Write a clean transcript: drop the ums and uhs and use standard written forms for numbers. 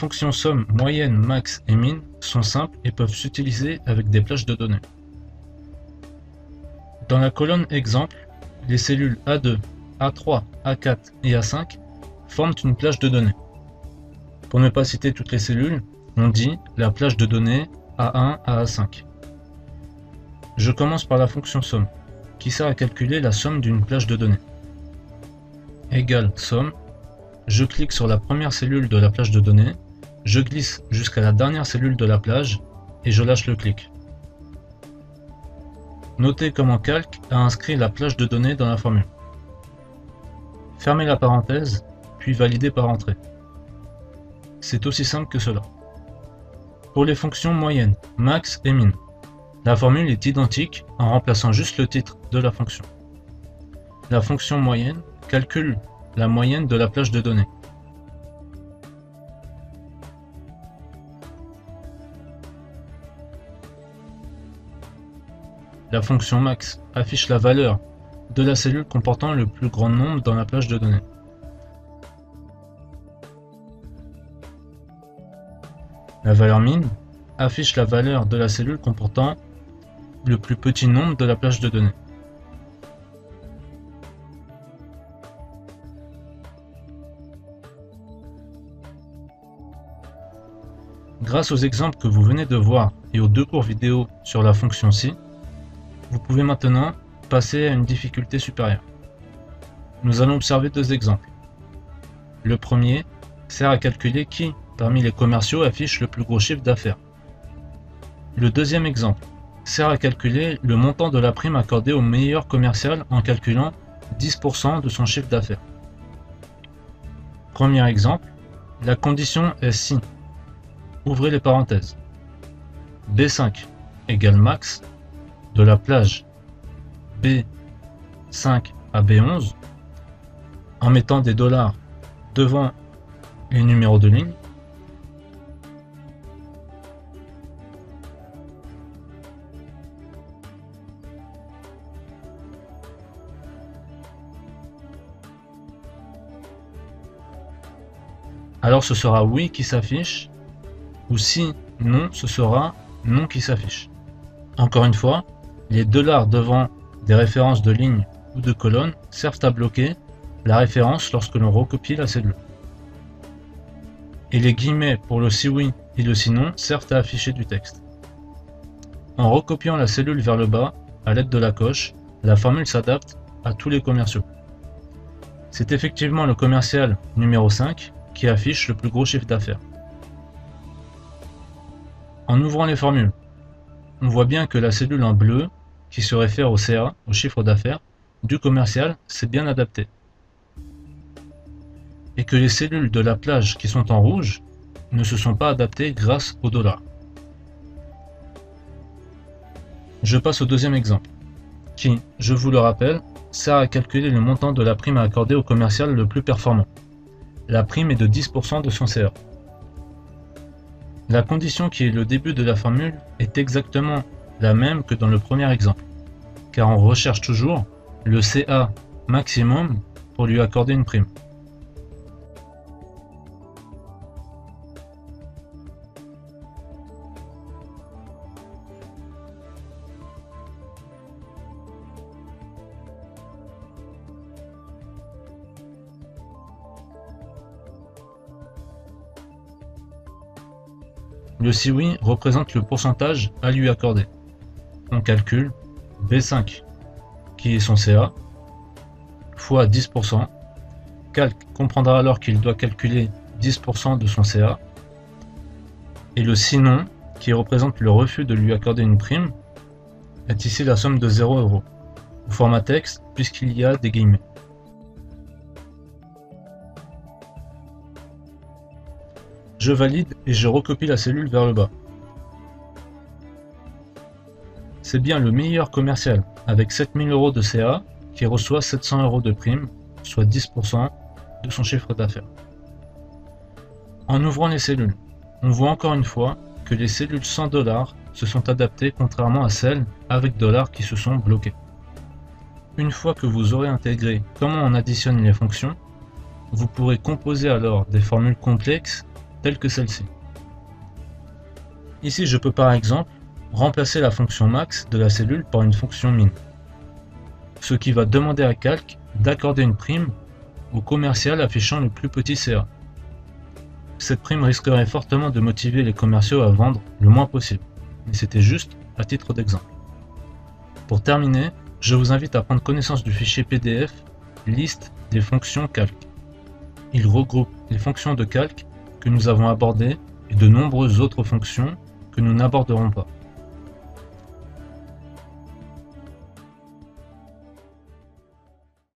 fonctions somme, moyenne, max et min sont simples et peuvent s'utiliser avec des plages de données. Dans la colonne exemple, les cellules A2, A3, A4 et A5 forment une plage de données. Pour ne pas citer toutes les cellules, on dit la plage de données A1 à A5. Je commence par la fonction somme, qui sert à calculer la somme d'une plage de données. Égale somme, je clique sur la première cellule de la plage de données, je glisse jusqu'à la dernière cellule de la plage et je lâche le clic. Notez comment Calc a inscrit la plage de données dans la formule. Fermez la parenthèse, puis validez par entrée. C'est aussi simple que cela. Pour les fonctions moyenne, max et min, la formule est identique en remplaçant juste le titre de la fonction. La fonction moyenne calcule la moyenne de la plage de données. La fonction max affiche la valeur de la cellule comportant le plus grand nombre dans la plage de données. La valeur min affiche la valeur de la cellule comportant le plus petit nombre de la plage de données. Grâce aux exemples que vous venez de voir et aux 2 cours vidéo sur la fonction si, vous pouvez maintenant passer à une difficulté supérieure. Nous allons observer 2 exemples. Le premier sert à calculer qui, parmi les commerciaux, affiche le plus gros chiffre d'affaires. Le deuxième exemple sert à calculer le montant de la prime accordée au meilleur commercial en calculant 10% de son chiffre d'affaires. Premier exemple, la condition est si, ouvrez les parenthèses, B5 égale max de la plage B5 à B11 en mettant des dollars devant les numéros de ligne. Alors ce sera oui qui s'affiche, ou si non, ce sera non qui s'affiche. Encore une fois, les dollars devant des références de lignes ou de colonnes servent à bloquer la référence lorsque l'on recopie la cellule. Et les guillemets pour le si oui et le si non servent à afficher du texte. En recopiant la cellule vers le bas, à l'aide de la coche, la formule s'adapte à tous les commerciaux. C'est effectivement le commercial numéro 5 qui affiche le plus gros chiffre d'affaires. En ouvrant les formules, on voit bien que la cellule en bleu, qui se réfère au CA, au chiffre d'affaires, du commercial, s'est bien adaptée. Et que les cellules de la plage qui sont en rouge ne se sont pas adaptées grâce au dollar. Je passe au deuxième exemple, qui, je vous le rappelle, sert à calculer le montant de la prime à accorder au commercial le plus performant. La prime est de 10% de son CA. La condition qui est le début de la formule est exactement la même que dans le premier exemple, car on recherche toujours le CA maximum pour lui accorder une prime. Le si oui représente le pourcentage à lui accorder. On calcule B5, qui est son CA, fois 10%. Calc comprendra alors qu'il doit calculer 10% de son CA. Et le si non, qui représente le refus de lui accorder une prime, est ici la somme de 0 €, au format texte puisqu'il y a des guillemets. Je valide et je recopie la cellule vers le bas. C'est bien le meilleur commercial avec 7000 € de CA qui reçoit 700 € de prime, soit 10% de son chiffre d'affaires. En ouvrant les cellules, on voit encore une fois que les cellules sans dollars se sont adaptées contrairement à celles avec dollars qui se sont bloquées. Une fois que vous aurez intégré comment on additionne les fonctions, vous pourrez composer alors des formules complexes telle que celle-ci. Ici, je peux par exemple remplacer la fonction max de la cellule par une fonction min, ce qui va demander à Calc d'accorder une prime au commercial affichant le plus petit CA. Cette prime risquerait fortement de motiver les commerciaux à vendre le moins possible, mais c'était juste à titre d'exemple. Pour terminer, je vous invite à prendre connaissance du fichier PDF liste des fonctions Calc. Il regroupe les fonctions de Calc que nous avons abordées et de nombreuses autres fonctions que nous n'aborderons pas.